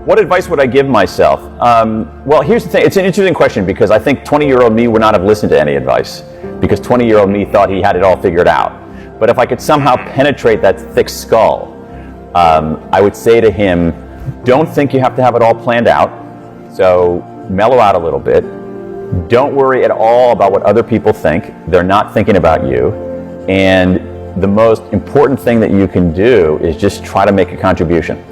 What advice would I give myself? Well, here's the thing. It's an interesting question because I think 20-year-old me would not have listened to any advice because 20-year-old me thought he had it all figured out. But if I could somehow penetrate that thick skull, I would say to him, don't think you have to have it all planned out. So mellow out a little bit. Don't worry at all about what other people think. They're not thinking about you. And the most important thing that you can do is just try to make a contribution.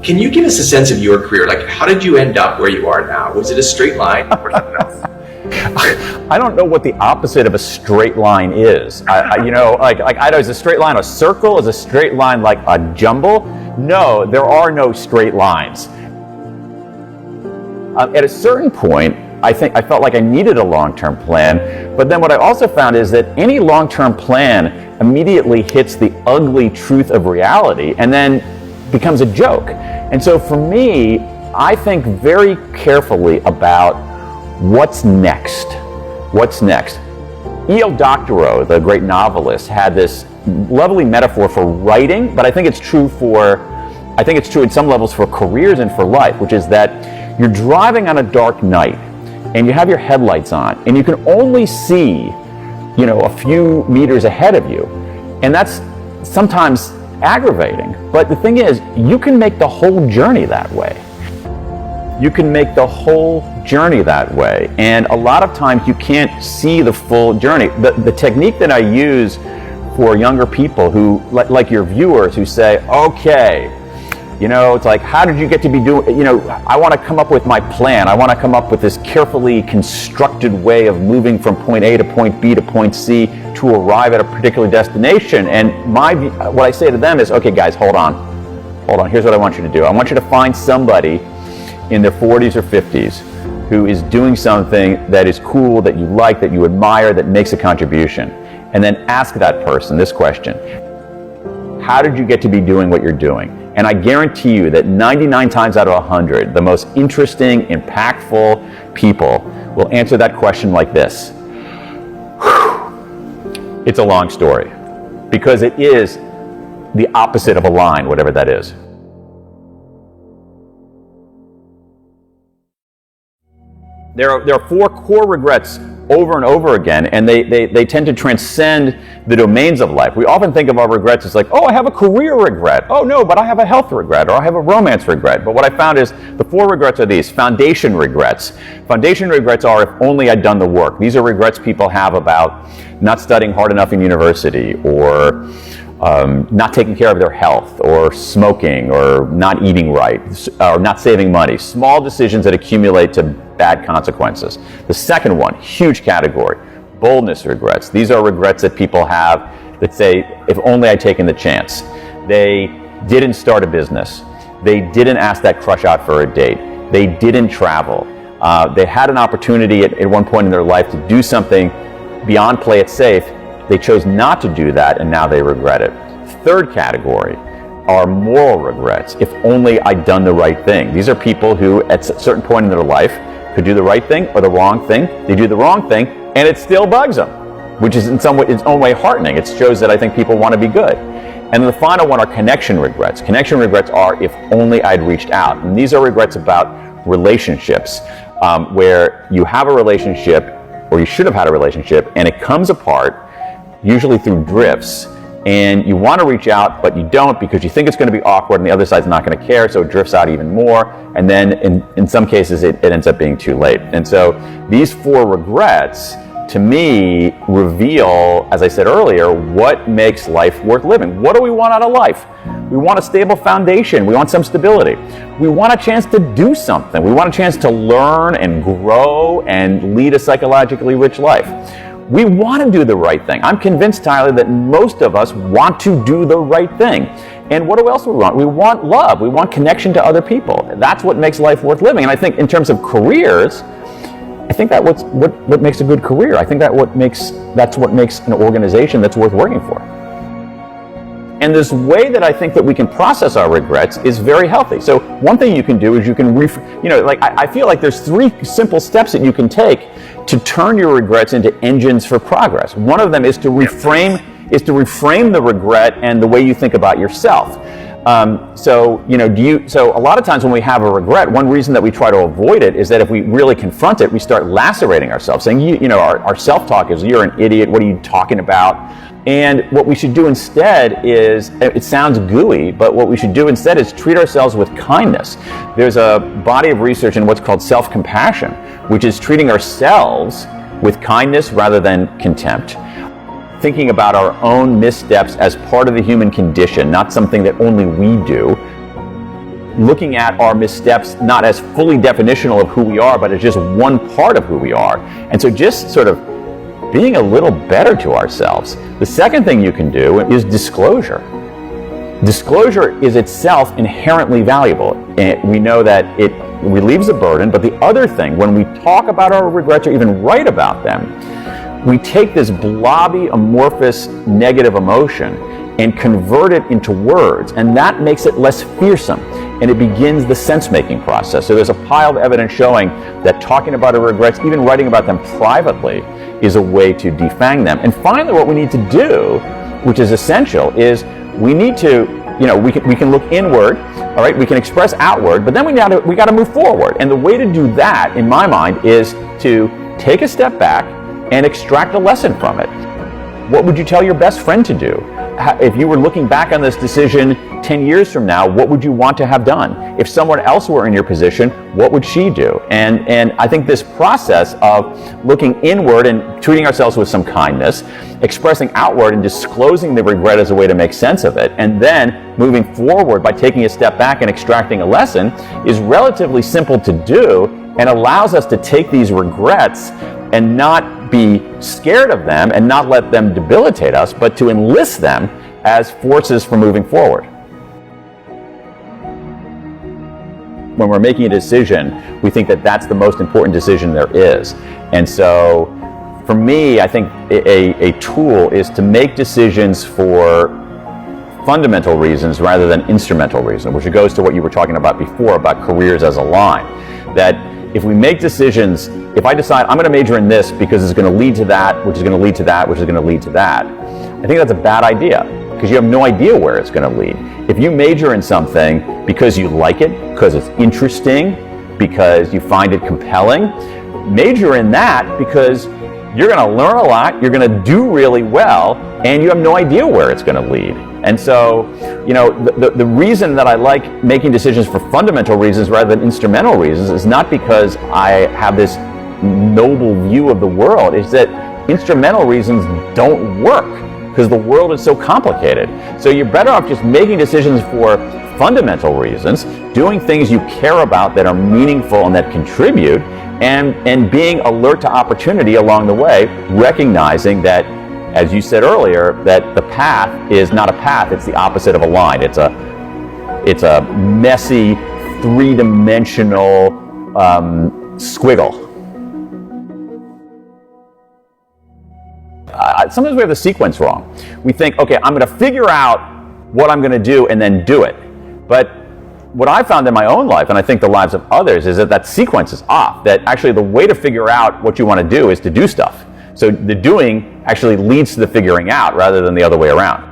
Can you give us a sense of your career? Like, how did you end up where you are now? Was it a straight line or something else? I don't know what the opposite of a straight line is. Is a straight line a circle? Is a straight line like a jumble? No, there are no straight lines. At a certain point, I felt like I needed a long-term plan, but then what I also found is that any long-term plan immediately hits the ugly truth of reality and then becomes a joke. And so for me, I think very carefully about what's next. What's next? E.L. Doctorow, the great novelist, had this lovely metaphor for writing, but I think it's true in some levels for careers and for life, which is that you're driving on a dark night and you have your headlights on and you can only see, a few meters ahead of you. And that's sometimes aggravating. But the thing is, you can make the whole journey that way. You can make the whole journey that way. And a lot of times you can't see the full journey. The technique that I use for younger people who, like your viewers, who say, okay, it's like, how did you get to be doing, I want to come up with my plan. I want to come up with this carefully constructed way of moving from point A to point B to point C to arrive at a particular destination. And what I say to them is, okay, guys, hold on. Here's what I want you to do. I want you to find somebody in their 40s or 50s who is doing something that is cool, that you like, that you admire, that makes a contribution. And then ask that person this question: how did you get to be doing what you're doing? And I guarantee you that 99 times out of 100, the most interesting, impactful people will answer that question like this. It's a long story, because it is the opposite of a line, whatever that is. There are 4 core regrets over and over again, and they tend to transcend the domains of life. We often think of our regrets as like, oh, I have a career regret. Oh, no, but I have a health regret, or I have a romance regret. But what I found is the 4 regrets are these: foundation regrets. Foundation regrets are, if only I'd done the work. These are regrets people have about not studying hard enough in university, or not taking care of their health, or smoking, or not eating right, or not saving money. Small decisions that accumulate to bad consequences. The second one, huge category, boldness regrets. These are regrets that people have that say, if only I'd taken the chance. They didn't start a business. They didn't ask that crush out for a date. They didn't travel. They had an opportunity at one point in their life to do something beyond play it safe. They chose not to do that, and now they regret it. Third category are moral regrets. If only I'd done the right thing. These are people who, at a certain point in their life, could do the right thing or the wrong thing. They do the wrong thing, and it still bugs them, which is in its own way heartening. It shows that I think people want to be good. And then the final one are connection regrets. Connection regrets are, if only I'd reached out. And these are regrets about relationships, where you have a relationship, or you should have had a relationship, and it comes apart, usually through drifts, and you want to reach out, but you don't because you think it's going to be awkward and the other side's not going to care, so it drifts out even more, and then in some cases it ends up being too late. And so these 4 regrets, to me, reveal, as I said earlier, what makes life worth living. What do we want out of life? We want a stable foundation. We want some stability. We want a chance to do something. We want a chance to learn and grow and lead a psychologically rich life. We want to do the right thing. I'm convinced, Tyler, that most of us want to do the right thing. And what else do we want? We want love. We want connection to other people. That's what makes life worth living. And I think in terms of careers, I think that what makes a good career. I think that's what makes an organization that's worth working for. And this way that I think that we can process our regrets is very healthy. So one thing you can do is you can, I feel like there's 3 simple steps that you can take to turn your regrets into engines for progress. One of them is to reframe is to reframe the regret and the way you think about yourself. So a lot of times when we have a regret, one reason that we try to avoid it is that if we really confront it, we start lacerating ourselves, saying, our self-talk is, you're an idiot, what are you talking about? And what we should do instead is, it sounds gooey, but what we should do instead is treat ourselves with kindness. There's a body of research in what's called self-compassion, which is treating ourselves with kindness rather than contempt. Thinking about our own missteps as part of the human condition, not something that only we do. Looking at our missteps not as fully definitional of who we are, but as just one part of who we are. And so just sort of being a little better to ourselves. The second thing you can do is disclosure. Disclosure is itself inherently valuable. And we know that it relieves a burden, but the other thing, when we talk about our regrets or even write about them, we take this blobby, amorphous, negative emotion and convert it into words, and that makes it less fearsome, and it begins the sense-making process. So there's a pile of evidence showing that talking about our regrets, even writing about them privately, is a way to defang them. And finally, what we need to do, which is essential, is we need to, we can look inward, all right, we can express outward, but then we got to move forward. And the way to do that, in my mind, is to take a step back and extract a lesson from it. What would you tell your best friend to do? If you were looking back on this decision 10 years from now, what would you want to have done? If someone else were in your position, what would she do? And I think this process of looking inward and treating ourselves with some kindness, expressing outward and disclosing the regret as a way to make sense of it, and then moving forward by taking a step back and extracting a lesson is relatively simple to do and allows us to take these regrets and not be scared of them and not let them debilitate us, but to enlist them as forces for moving forward. When we're making a decision, we think that that's the most important decision there is. And so, for me, I think a tool is to make decisions for fundamental reasons rather than instrumental reasons, which goes to what you were talking about before about careers as a line. That if we make decisions, if I decide I'm going to major in this because it's going to lead to that, which is going to lead to that, which is going to lead to that, I think that's a bad idea because you have no idea where it's going to lead. If you major in something because you like it, because it's interesting, because you find it compelling, major in that because you're going to learn a lot, you're going to do really well, and you have no idea where it's going to lead. And so, the reason that I like making decisions for fundamental reasons rather than instrumental reasons is not because I have this noble view of the world, it's that instrumental reasons don't work because the world is so complicated. So you're better off just making decisions for fundamental reasons, doing things you care about that are meaningful and that contribute, and being alert to opportunity along the way, recognizing that, as you said earlier, that the path is not a path, it's the opposite of a line. It's a messy, three-dimensional squiggle. Sometimes we have the sequence wrong. We think, okay, I'm going to figure out what I'm going to do and then do it. But what I found in my own life, and I think the lives of others, is that sequence is off. That actually the way to figure out what you want to do is to do stuff. So the doing actually leads to the figuring out rather than the other way around.